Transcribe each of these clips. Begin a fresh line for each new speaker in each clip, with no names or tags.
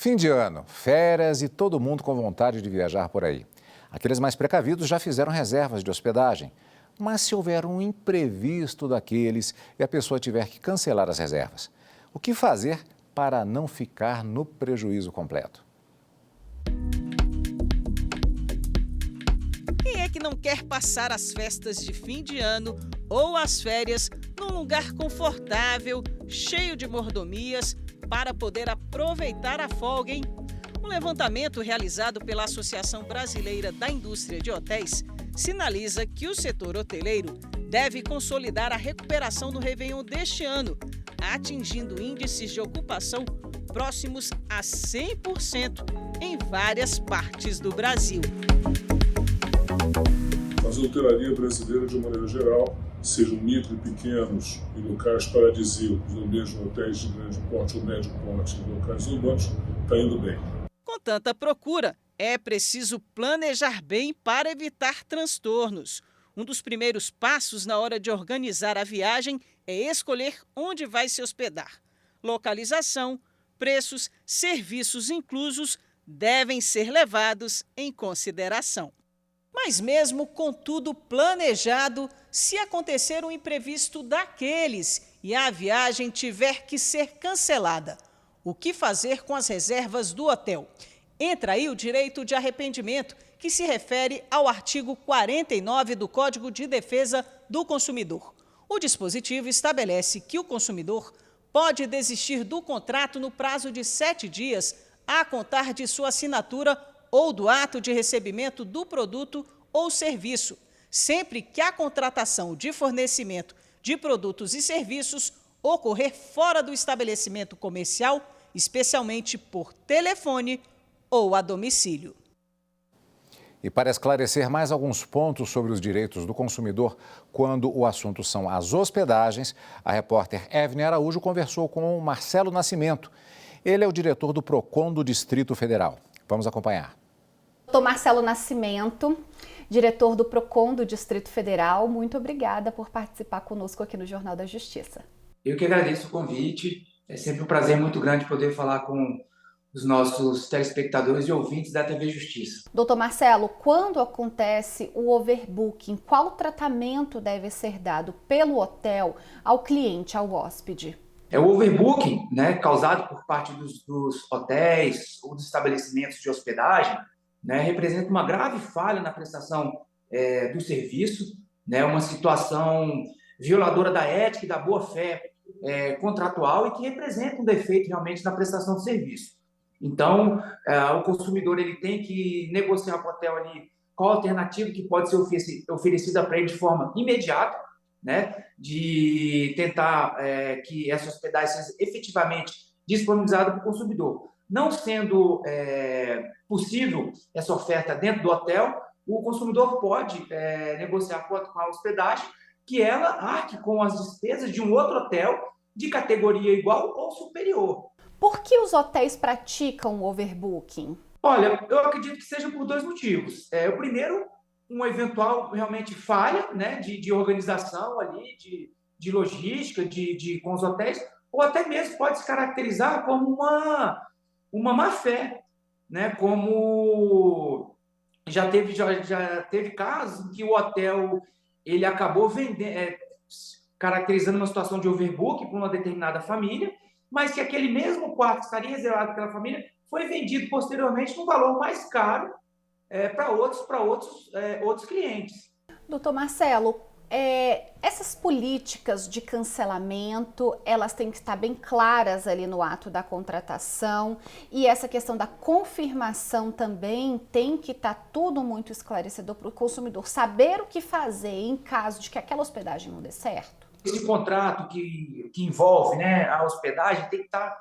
Fim de ano, férias e todo mundo com vontade de viajar por aí. Aqueles mais precavidos já fizeram reservas de hospedagem. Mas se houver um imprevisto daqueles e a pessoa tiver que cancelar as reservas, o que fazer para não ficar no prejuízo completo?
Quem é que não quer passar as festas de fim de ano ou as férias num lugar confortável, cheio de mordomias, para poder aproveitar a folga, hein? Um levantamento realizado pela Associação Brasileira da Indústria de Hotéis sinaliza que o setor hoteleiro deve consolidar a recuperação no Réveillon deste ano, atingindo índices de ocupação próximos a 100% em várias partes do Brasil.
Mas a hotelaria brasileira, de maneira geral, sejam micro e pequenos e locais paradisíacos, ou mesmo hotéis de grande porte ou médio porte em locais urbanos, está indo bem.
Com tanta procura, é preciso planejar bem para evitar transtornos. Um dos primeiros passos na hora de organizar a viagem é escolher onde vai se hospedar. Localização, preços, serviços inclusos devem ser levados em consideração. Mas mesmo com tudo planejado, se acontecer um imprevisto daqueles e a viagem tiver que ser cancelada, o que fazer com as reservas do hotel? Entra aí o direito de arrependimento, que se refere ao artigo 49 do Código de Defesa do Consumidor. O dispositivo estabelece que o consumidor pode desistir do contrato no prazo de 7 dias a contar de sua assinatura ou do ato de recebimento do produto ou serviço, sempre que a contratação de fornecimento de produtos e serviços ocorrer fora do estabelecimento comercial, especialmente por telefone ou a domicílio.
E para esclarecer mais alguns pontos sobre os direitos do consumidor quando o assunto são as hospedagens, a repórter Evne Araújo conversou com o Marcelo Nascimento. Ele é o diretor do PROCON do Distrito Federal. Vamos acompanhar.
Sou Marcelo Nascimento, diretor do PROCON do Distrito Federal. Muito obrigada por participar conosco aqui no Jornal da Justiça.
Eu que agradeço o convite. É sempre um prazer muito grande poder falar com os nossos telespectadores e ouvintes da TV Justiça.
Doutor Marcelo, quando acontece o overbooking, qual tratamento deve ser dado pelo hotel ao cliente, ao hóspede?
O overbooking, causado por parte dos hotéis ou dos estabelecimentos de hospedagem, representa uma grave falha na prestação do serviço, uma situação violadora da ética e da boa-fé contratual e que representa um defeito realmente na prestação de serviço. Então, o consumidor ele tem que negociar com o hotel ali qual a alternativa que pode ser oferecida para ele de forma imediata, de tentar que essa hospedagem seja efetivamente disponibilizada para o consumidor. Não sendo possível essa oferta dentro do hotel, o consumidor pode negociar com a hospedagem que ela arque com as despesas de um outro hotel de categoria igual ou superior.
Por que os hotéis praticam o overbooking?
Olha, eu acredito que seja por dois motivos. O primeiro, uma eventual realmente falha de organização ali, de logística com os hotéis, ou até mesmo pode se caracterizar como uma má-fé, como já teve casos em que o hotel ele acabou caracterizando uma situação de overbooking para uma determinada família, mas que aquele mesmo quarto que estaria reservado para aquela família foi vendido posteriormente num valor mais caro para outros clientes.
Doutor Marcelo, essas políticas de cancelamento, elas têm que estar bem claras ali no ato da contratação, e essa questão da confirmação também tem que estar tudo muito esclarecedor para o consumidor saber o que fazer em caso de que aquela hospedagem não dê certo.
Esse contrato que envolve a hospedagem tem que estar,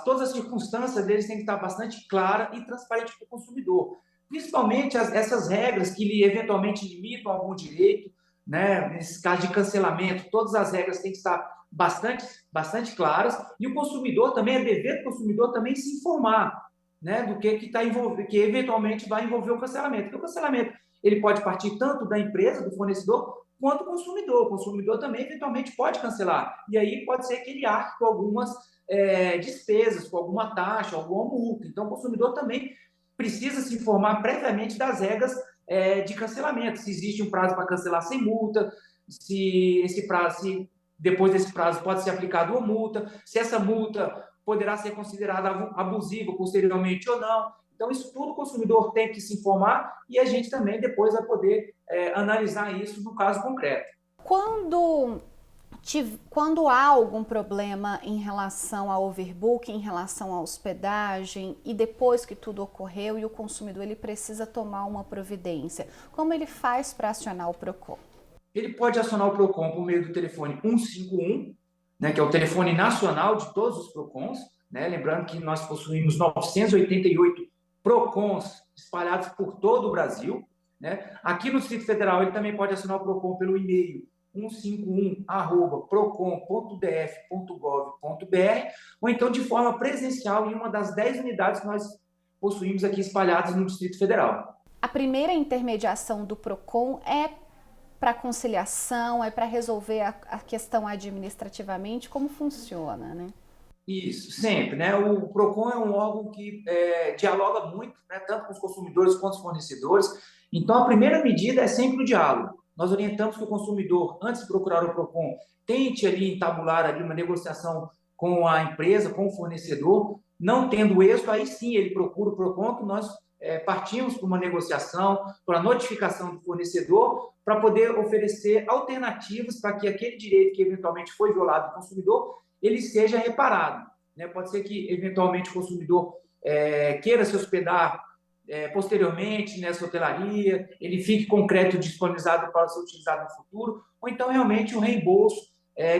todas as circunstâncias deles têm que estar bastante clara e transparente para o consumidor. Principalmente essas regras que eventualmente limitam algum direito, nesse caso de cancelamento, todas as regras têm que estar bastante claras, e o consumidor também, é dever do consumidor também se informar do que está envolvido, que eventualmente vai envolver o cancelamento. Porque o cancelamento ele pode partir tanto da empresa, do fornecedor, quanto do consumidor. O consumidor também eventualmente pode cancelar, e aí pode ser que ele arque com algumas despesas, com alguma taxa, alguma multa. Então, o consumidor também precisa se informar previamente das regras de cancelamento, se existe um prazo para cancelar sem multa, se depois desse prazo pode ser aplicada uma multa, se essa multa poderá ser considerada abusiva posteriormente ou não. Então, isso tudo o consumidor tem que se informar e a gente também depois vai poder analisar isso no caso concreto.
Quando há algum problema em relação ao overbooking, em relação à hospedagem, e depois que tudo ocorreu e o consumidor ele precisa tomar uma providência, como ele faz para acionar o PROCON?
Ele pode acionar o PROCON por meio do telefone 151, né, que é o telefone nacional de todos os PROCONs, né? Lembrando que nós possuímos 988 PROCONs espalhados por todo o Brasil, né? Aqui no Distrito Federal ele também pode acionar o PROCON pelo e-mail 151@procon.df.gov.br ou então de forma presencial em uma das 10 unidades que nós possuímos aqui espalhadas no Distrito Federal.
A primeira intermediação do PROCON é para conciliação, é para resolver a questão administrativamente? Como funciona, né?
Isso, sempre, né? O PROCON é um órgão que dialoga muito, né? Tanto com os consumidores quanto com os fornecedores. Então, a primeira medida é sempre o diálogo. Nós orientamos que o consumidor, antes de procurar o PROCON, tente ali entabular ali uma negociação com a empresa, com o fornecedor. Não tendo êxito, aí sim ele procura o PROCON, que nós partimos para uma negociação, para a notificação do fornecedor, para poder oferecer alternativas para que aquele direito que eventualmente foi violado do consumidor, ele seja reparado, né? Pode ser que, eventualmente, o consumidor queira se hospedar posteriormente nessa hotelaria, ele fique com crédito disponibilizado para ser utilizado no futuro, ou então, realmente, o reembolso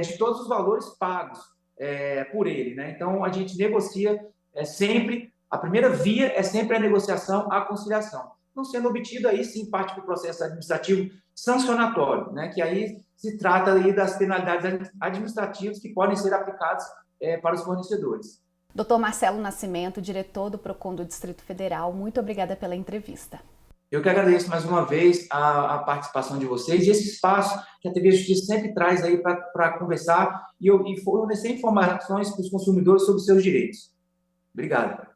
de todos os valores pagos por ele, né? Então, a gente negocia sempre, a primeira via é sempre a negociação, a conciliação. Não sendo obtido, aí sim parte do processo administrativo sancionatório, né? Que aí se trata aí das penalidades administrativas que podem ser aplicadas para os fornecedores.
Dr. Marcelo Nascimento, diretor do PROCON do Distrito Federal, muito obrigada pela entrevista.
Eu que agradeço mais uma vez a participação de vocês e esse espaço que a TV Justiça sempre traz aí para conversar e fornecer informações para os consumidores sobre os seus direitos. Obrigado.